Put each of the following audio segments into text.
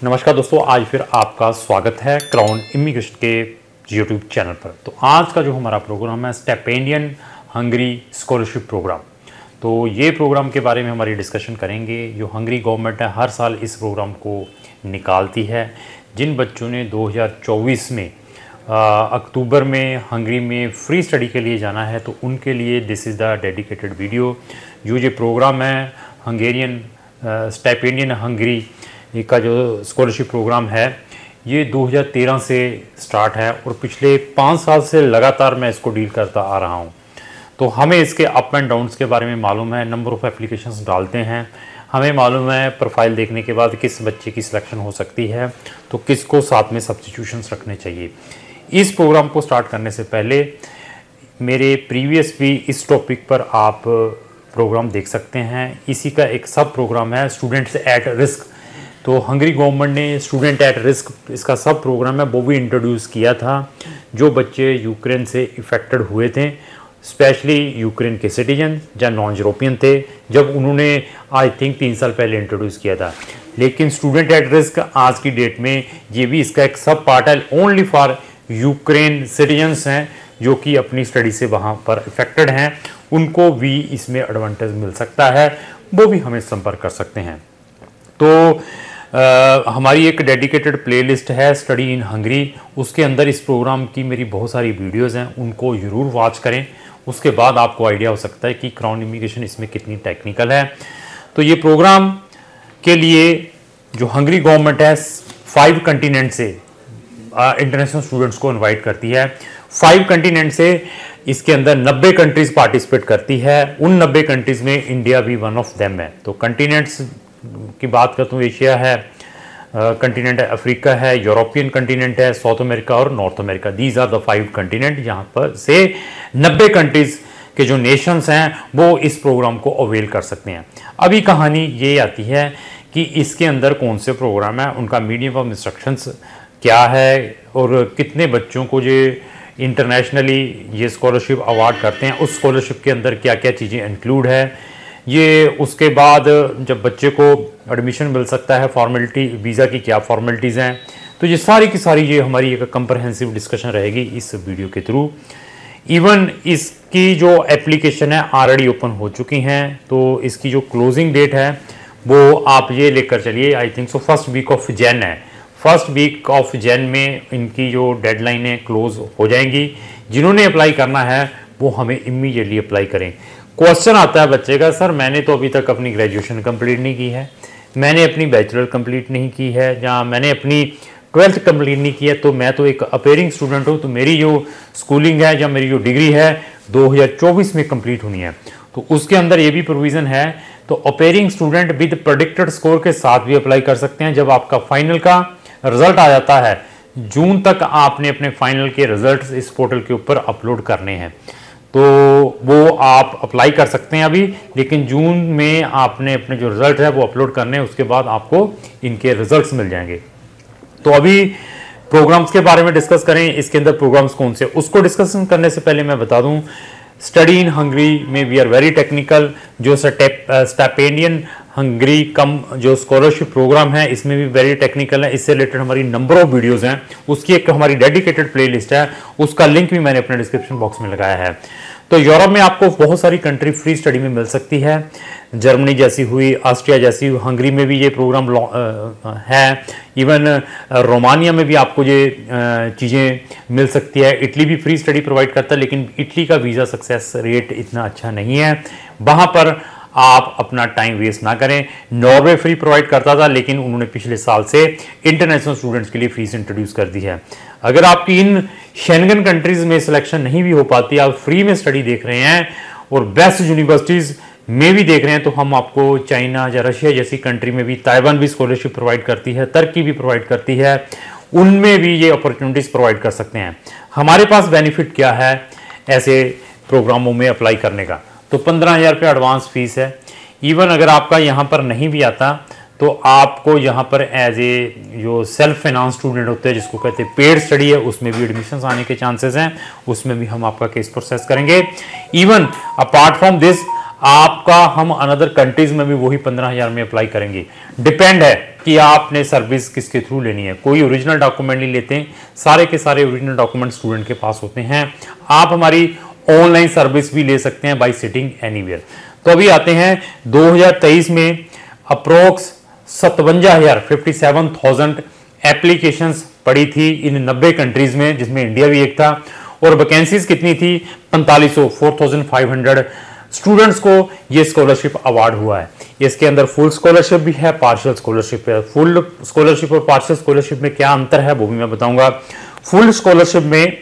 नमस्कार दोस्तों, आज फिर आपका स्वागत है क्राउन इमिग्रेशन के यूट्यूब चैनल पर। तो आज का जो हमारा प्रोग्राम है स्टिपेंडियन हंगरी स्कॉलरशिप प्रोग्राम। तो ये प्रोग्राम के बारे में हमारी डिस्कशन करेंगे। जो हंगरी गवर्नमेंट है हर साल इस प्रोग्राम को निकालती है। जिन बच्चों ने 2024 में अक्टूबर में हंगरी में फ्री स्टडी के लिए जाना है तो उनके लिए this is the dedicated video. जो प्रोग्राम है हंगेरियन स्टिपेंडियन हंगरी का जो स्कॉलरशिप प्रोग्राम है ये 2013 से स्टार्ट है और पिछले 5 साल से लगातार मैं इसको डील करता आ रहा हूँ। तो हमें इसके अप एंड डाउन्स के बारे में मालूम है, नंबर ऑफ़ एप्लीकेशंस डालते हैं, हमें मालूम है प्रोफाइल देखने के बाद किस बच्चे की सिलेक्शन हो सकती है, तो किसको साथ में सब्स्टिट्यूशंस रखने चाहिए। इस प्रोग्राम को स्टार्ट करने से पहले मेरे प्रीवियस भी इस टॉपिक पर आप प्रोग्राम देख सकते हैं। इसी का एक सब प्रोग्राम है स्टूडेंट्स एट रिस्क। तो हंगरी गवर्नमेंट ने स्टूडेंट एट रिस्क इसका सब प्रोग्राम है वो भी इंट्रोड्यूस किया था। जो बच्चे यूक्रेन से इफ़ेक्टेड हुए थे, स्पेशली यूक्रेन के सिटीजन या नॉन यूरोपियन थे, जब उन्होंने आई थिंक 3 साल पहले इंट्रोड्यूस किया था। लेकिन स्टूडेंट एट रिस्क आज की डेट में ये भी इसका एक सब पार्ट है ओनली फॉर यूक्रेन सिटीजन्स हैं जो कि अपनी स्टडी से वहाँ पर इफ़ेक्टेड हैं, उनको भी इसमें एडवांटेज मिल सकता है, वो भी हमें संपर्क कर सकते हैं। तो हमारी एक डेडिकेटेड प्लेलिस्ट है स्टडी इन हंगरी, उसके अंदर इस प्रोग्राम की मेरी बहुत सारी वीडियोज़ हैं, उनको ज़रूर वॉच करें। उसके बाद आपको आइडिया हो सकता है कि क्राउन इमिग्रेशन इसमें कितनी टेक्निकल है। तो ये प्रोग्राम के लिए जो हंगरी गवर्नमेंट है 5 कंटिनेंट से इंटरनेशनल स्टूडेंट्स को इनवाइट करती है। 5 कंटिनेंट से इसके अंदर 90 कंट्रीज़ पार्टिसिपेट करती है। उन 90 कंट्रीज़ में इंडिया भी वन ऑफ देम है। तो कंटिनेंट्स की बात करता हूँ, एशिया है, कंटिनेंट है, अफ्रीका है, यूरोपियन कंटिनेंट है, साउथ अमेरिका और North America. These are the 5 continent. यहाँ पर से 90 कंट्रीज़ के जो नेशंस हैं वो इस प्रोग्राम को अवेल कर सकते हैं। अभी कहानी ये आती है कि इसके अंदर कौन से प्रोग्राम है, उनका मीडियम ऑफ इंस्ट्रक्शंस क्या है और कितने बच्चों को ये इंटरनेशनली ये स्कॉलरशिप अवार्ड करते हैं, उस स्कॉलरशिप के अंदर क्या क्या चीज़ें इंक्लूड है। ये उसके बाद जब बच्चे को एडमिशन मिल सकता है, फॉर्मेलिटी वीज़ा की क्या फॉर्मेलिटीज़ हैं, तो ये सारी की सारी ये हमारी एक कंप्रहेंसिव डिस्कशन रहेगी इस वीडियो के थ्रू। इवन इसकी जो एप्लीकेशन है ऑलरेडी ओपन हो चुकी हैं, तो इसकी जो क्लोजिंग डेट है वो आप ये लेकर चलिए, I think so first week of Jan है। फर्स्ट वीक ऑफ जैन में इनकी जो डेडलाइनें क्लोज हो जाएंगी। जिन्होंने अप्लाई करना है वो हमें इमीडिएटली अप्लाई करें। क्वेश्चन आता है बच्चे का, सर मैंने तो अभी तक अपनी ग्रेजुएशन कंप्लीट नहीं की है, मैंने अपनी बैचलर कंप्लीट नहीं की है, या मैंने अपनी 12th कंप्लीट नहीं की है, तो मैं तो एक अपेयरिंग स्टूडेंट हूँ, तो मेरी जो स्कूलिंग है या मेरी जो डिग्री है 2024 में कंप्लीट होनी है। तो उसके अंदर ये भी प्रोविज़न है। तो appearing student with predicted score के साथ भी अप्लाई कर सकते हैं। जब आपका फाइनल का रिजल्ट आ जाता है जून तक, आपने अपने फाइनल के रिजल्ट इस पोर्टल के ऊपर अपलोड करने हैं, तो वो आप अप्लाई कर सकते हैं अभी, लेकिन जून में आपने अपने जो रिज़ल्ट है वो अपलोड करने हैं, उसके बाद आपको इनके रिजल्ट्स मिल जाएंगे। तो अभी प्रोग्राम्स के बारे में डिस्कस करें, इसके अंदर प्रोग्राम्स कौन से, उसको डिस्कशन करने से पहले मैं बता दूं स्टडी इन हंगरी में वी आर वेरी टेक्निकल। जो स्टिपेंडियन हंगरी कम जो स्कॉलरशिप प्रोग्राम है इसमें भी वेरी टेक्निकल है। इससे रिलेटेड हमारी नंबर ऑफ वीडियोज़ हैं, उसकी एक हमारी डेडिकेटेड प्लेलिस्ट है, उसका लिंक भी मैंने अपने डिस्क्रिप्शन बॉक्स में लगाया है। तो यूरोप में आपको बहुत सारी कंट्री फ्री स्टडी में मिल सकती है, जर्मनी जैसी हुई, ऑस्ट्रिया जैसी हुई, हंगरी में भी ये प्रोग्राम है, इवन रोमानिया में भी आपको ये चीज़ें मिल सकती है। इटली भी फ्री स्टडी प्रोवाइड करता है, लेकिन इटली का वीज़ा सक्सेस रेट इतना अच्छा नहीं है, वहाँ पर आप अपना टाइम वेस्ट ना करें। नॉर्वे फ्री प्रोवाइड करता था, लेकिन उन्होंने पिछले साल से इंटरनेशनल स्टूडेंट्स के लिए फीस इंट्रोड्यूस कर दी है। अगर आपकी इन शेंगन कंट्रीज़ में सिलेक्शन नहीं भी हो पाती, आप फ्री में स्टडी देख रहे हैं और बेस्ट यूनिवर्सिटीज़ में भी देख रहे हैं, तो हम आपको चाइना या रशिया जैसी कंट्री में भी, ताइवान भी स्कॉलरशिप प्रोवाइड करती है, तुर्की भी प्रोवाइड करती है, उनमें भी ये अपॉर्चुनिटीज़ प्रोवाइड कर सकते हैं। हमारे पास बेनिफिट क्या है ऐसे प्रोग्रामों में अप्लाई करने का? तो 15,000 रुपये एडवांस फीस है। इवन अगर आपका यहाँ पर नहीं भी आता तो आपको यहाँ पर एज ए जो सेल्फ फाइनेंस स्टूडेंट होते हैं जिसको कहते हैं पेड स्टडी है, उसमें भी एडमिशन्स आने के चांसेस हैं, उसमें भी हम आपका केस प्रोसेस करेंगे। इवन अपार्ट फ्रॉम दिस आपका हम अनदर कंट्रीज में भी वही 15,000 में अप्लाई करेंगे। डिपेंड है कि आपने सर्विस किसके थ्रू लेनी है। कोई ओरिजिनल डॉक्यूमेंट नहीं लेते, सारे के सारे ओरिजिनल डॉक्यूमेंट स्टूडेंट के पास होते हैं। आप हमारी ऑनलाइन सर्विस भी ले सकते हैं बाय सिटिंग एनीवेयर। तो अभी आते हैं 2023 में अप्रोक्स 57,000 एप्लीकेशंस पड़ी थी इन 90 कंट्रीज में, जिसमें इंडिया भी एक था। और वैकेंसीज कितनी थी? 4500 स्टूडेंट्स को ये स्कॉलरशिप अवार्ड हुआ है। इसके अंदर फुल स्कॉलरशिप भी है, पार्शियल स्कॉलरशिप है। फुल स्कॉलरशिप और पार्शियल स्कॉलरशिप में क्या अंतर है वो भी मैं बताऊंगा। फुल स्कॉलरशिप में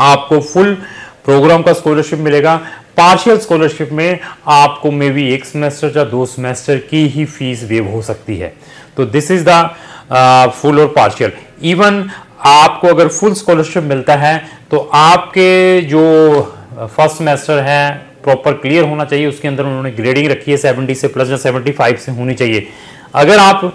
आपको फुल प्रोग्राम का स्कॉलरशिप मिलेगा। पार्शियल स्कॉलरशिप में आपको मे बी 1 सेमेस्टर या 2 सेमेस्टर की ही फीस वेव हो सकती है। तो दिस इज द फुल और पार्शियल। इवन आपको अगर फुल स्कॉलरशिप मिलता है तो आपके जो फर्स्ट सेमेस्टर है प्रॉपर क्लियर होना चाहिए। उसके अंदर उन्होंने ग्रेडिंग रखी है 70 से प्लस या 75 से होनी चाहिए। अगर आप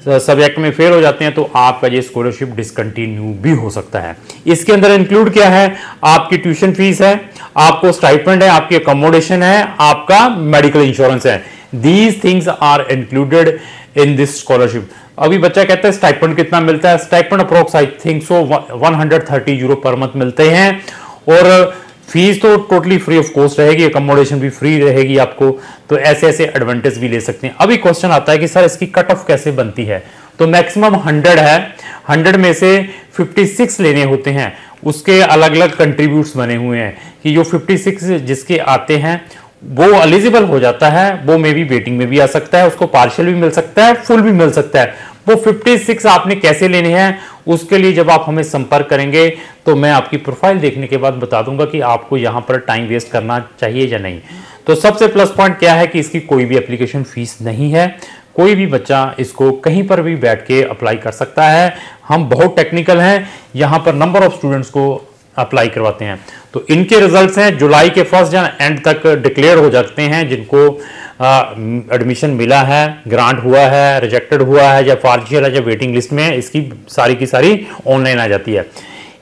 सब्जेक्ट में फेल हो जाते हैं तो आपका ये स्कॉलरशिप डिसकंटिन्यू भी हो सकता है। इसके अंदर इंक्लूड क्या है? आपकी ट्यूशन फीस है, आपको स्टाइपेंड है, आपकी अकोमोडेशन है, आपका मेडिकल इंश्योरेंस है। These things are included in this scholarship. अभी बच्चा कहता है स्टाइपेंड कितना मिलता है? Stipend approx I think so 130 euro per month मिलते हैं। और फीस तो टोटली फ्री ऑफ कॉस्ट रहेगी, अकोमोडेशन भी फ्री रहेगी आपको। तो ऐसे ऐसे एडवांटेज भी ले सकते हैं। अभी क्वेश्चन आता है कि सर इसकी कट ऑफ कैसे बनती है? तो मैक्सिमम 100 है, 100 में से 56 लेने होते हैं। उसके अलग अलग कंट्रीब्यूट्स बने हुए हैं कि जो 56 जिसके आते हैं वो एलिजिबल हो जाता है। वो मे बी वेटिंग में भी आ सकता है, उसको पार्शियल भी मिल सकता है, फुल भी मिल सकता है। वो 56 आपने कैसे लेने हैं उसके लिए जब आप हमें संपर्क करेंगे तो मैं आपकी प्रोफाइल देखने के बाद बता दूंगा कि आपको यहां पर टाइम वेस्ट करना चाहिए या नहीं। तो सबसे प्लस पॉइंट क्या है कि इसकी कोई भी एप्लीकेशन फीस नहीं है। कोई भी बच्चा इसको कहीं पर भी बैठ के अप्लाई कर सकता है। हम बहुत टेक्निकल हैं, यहां पर नंबर ऑफ स्टूडेंट्स को अप्लाई करवाते हैं। तो इनके रिजल्ट्स हैं जुलाई के फर्स्ट या एंड तक डिक्लेयर हो जाते हैं। जिनको एडमिशन मिला है, ग्रांट हुआ है, रिजेक्टेड हुआ है या पार्शियल है या वेटिंग लिस्ट में, इसकी सारी की सारी ऑनलाइन आ जाती है।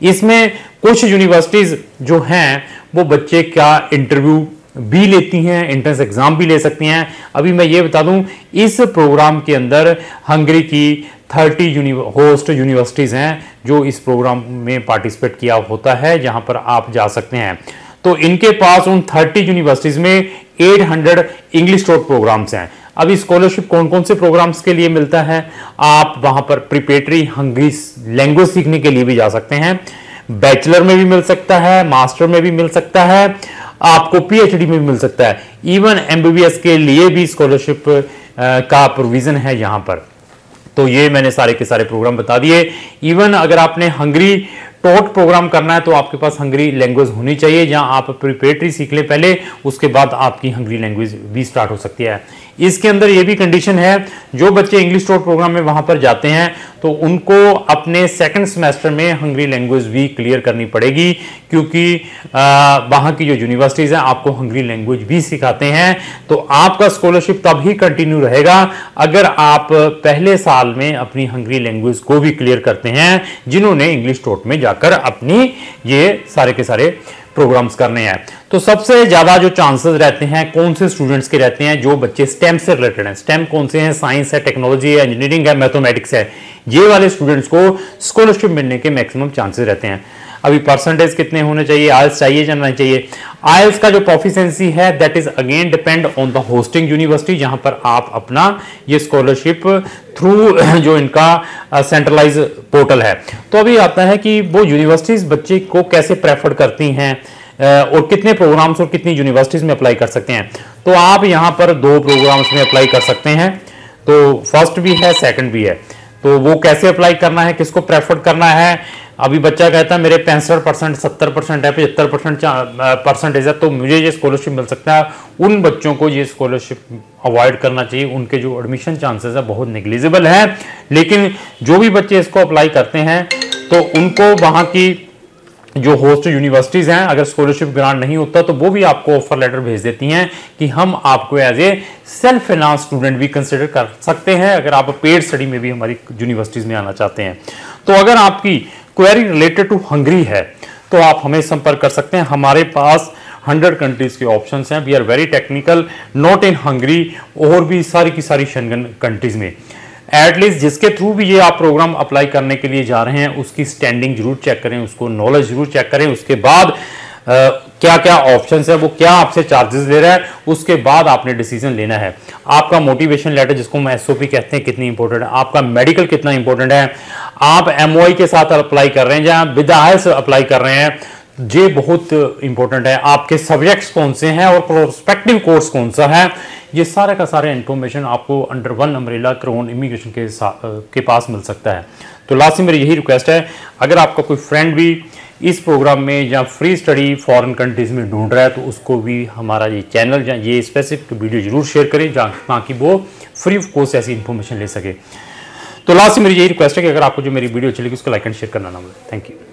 इसमें कुछ यूनिवर्सिटीज जो हैं वो बच्चे का इंटरव्यू भी लेती हैं, एंट्रेंस एग्जाम भी ले सकती हैं। अभी मैं ये बता दूं इस प्रोग्राम के अंदर हंगरी की 30 होस्ट यूनिवर्सिटीज हैं जो इस प्रोग्राम में पार्टिसिपेट किया होता है, जहां पर आप जा सकते हैं। तो इनके पास उन 30 यूनिवर्सिटीज में 800 इंग्लिश टॉट प्रोग्राम्स हैं। अभी स्कॉलरशिप कौन कौन से प्रोग्राम्स के लिए मिलता है? आप वहां पर प्रिपरेटरी हंगरी लैंग्वेज सीखने के लिए भी जा सकते हैं, बैचलर में भी मिल सकता है, मास्टर में भी मिल सकता है, आपको पीएचडी में भी मिल सकता है। इवन एमबीबीएस के लिए भी स्कॉलरशिप का प्रोविजन है यहां पर। तो ये मैंने सारे के सारे प्रोग्राम बता दिए। इवन अगर आपने हंगरी टॉट प्रोग्राम करना है तो आपके पास हंगरी लैंग्वेज होनी चाहिए, जहां आप प्रिपरेटरी सीख ले पहले, उसके बाद आपकी हंगरी लैंग्वेज भी स्टार्ट हो सकती है। इसके अंदर ये भी कंडीशन है जो बच्चे इंग्लिश टॉट प्रोग्राम में वहां पर जाते हैं तो उनको अपने सेकंड सेमेस्टर में हंगरी लैंग्वेज भी क्लियर करनी पड़ेगी, क्योंकि वहां की जो यूनिवर्सिटीज हैं आपको हंगरी लैंग्वेज भी सिखाते हैं। तो आपका स्कॉलरशिप तभी कंटिन्यू रहेगा अगर आप पहले साल में अपनी हंगरी लैंग्वेज को भी क्लियर करते हैं, जिन्होंने इंग्लिश टॉट में जाकर अपनी ये सारे के सारे प्रोग्राम्स करने हैं। तो सबसे ज्यादा जो चांसेस रहते हैं कौन से स्टूडेंट्स के रहते हैं? जो बच्चे स्टेम से रिलेटेड हैं। स्टेम कौन से हैं? साइंस है, टेक्नोलॉजी है, इंजीनियरिंग है, मैथमेटिक्स है। ये वाले स्टूडेंट्स को स्कॉलरशिप मिलने के मैक्सिमम चांसेस रहते हैं। अभी परसेंटेज कितने होने चाहिए? आइल्स चाहिए या नहीं चाहिए? आइल्स का जो प्रोफिशिएंसी है that is again depend on the hosting university, जहां पर आप अपना ये स्कॉलरशिप थ्रू जो इनका सेंट्रलाइज पोर्टल है। तो अभी आता है कि वो यूनिवर्सिटीज बच्चे को कैसे प्रेफर करती हैं और कितने प्रोग्राम्स और कितनी यूनिवर्सिटीज में अप्लाई कर सकते हैं। तो आप यहां पर 2 प्रोग्राम्स में अप्लाई कर सकते हैं। तो फर्स्ट भी है, सेकंड भी है। तो वो कैसे अप्लाई करना है, किसको प्रेफर करना है? अभी बच्चा कहता है मेरे 65%, 70% है, 75% परसेंटेज है, तो मुझे ये स्कॉलरशिप मिल सकता है। उन बच्चों को ये स्कॉलरशिप अवॉइड करना चाहिए। उनके जो एडमिशन चांसेस है बहुत नेग्लिजिबल है। लेकिन जो भी बच्चे इसको अप्लाई करते हैं तो उनको वहां की जो होस्ट यूनिवर्सिटीज हैं, अगर स्कॉलरशिप ग्रांट नहीं होता तो वो भी आपको ऑफर लेटर भेज देती हैं कि हम आपको as a self finance student भी कंसिडर कर सकते हैं अगर आप पेड स्टडी में भी हमारी यूनिवर्सिटीज में आना चाहते हैं। तो अगर आपकी क्वेरी रिलेटेड टू हंगरी है तो आप हमें संपर्क कर सकते हैं। हमारे पास 100 कंट्रीज के ऑप्शंस हैं। We are very technical, not in Hungary, और भी सारी की सारी शेंगन कंट्रीज में। एटलीस्ट जिसके थ्रू भी ये आप प्रोग्राम अप्लाई करने के लिए जा रहे हैं उसकी स्टैंडिंग जरूर चेक करें, उसको नॉलेज जरूर चेक करें, उसके बाद क्या क्या ऑप्शंस है, वो क्या आपसे चार्जेस ले रहा है, उसके बाद आपने डिसीजन लेना है। आपका मोटिवेशन लेटर जिसको हम एसओपी कहते हैं कितनी इंपॉर्टेंट है, आपका मेडिकल कितना इंपॉर्टेंट है, आप एमओआई के साथ अप्लाई कर रहे हैं या विद से अप्लाई कर रहे हैं, ये बहुत इंपॉर्टेंट है। आपके सब्जेक्ट्स कौन से हैं और प्रोस्पेक्टिव कोर्स कौन सा है, ये सारा का सारा इंफॉर्मेशन आपको under one umbrella crown immigration के पास मिल सकता है। तो लास्ट में मेरी यही रिक्वेस्ट है, अगर आपका कोई फ्रेंड भी इस प्रोग्राम में या फ्री स्टडी फॉरेन कंट्रीज में ढूंढ रहा है तो उसको भी हमारा ये चैनल या ये स्पेसिफिक वीडियो जरूर शेयर करें ताकि वो फ्री ऑफ कॉस्ट ऐसी इंफॉर्मेशन ले सके। तो लास्ट में मेरी यही रिक्वेस्ट है कि अगर आपको जो मेरी वीडियो चलेगी उसको लाइक एंड शेयर करना ना भूलें। Thank you.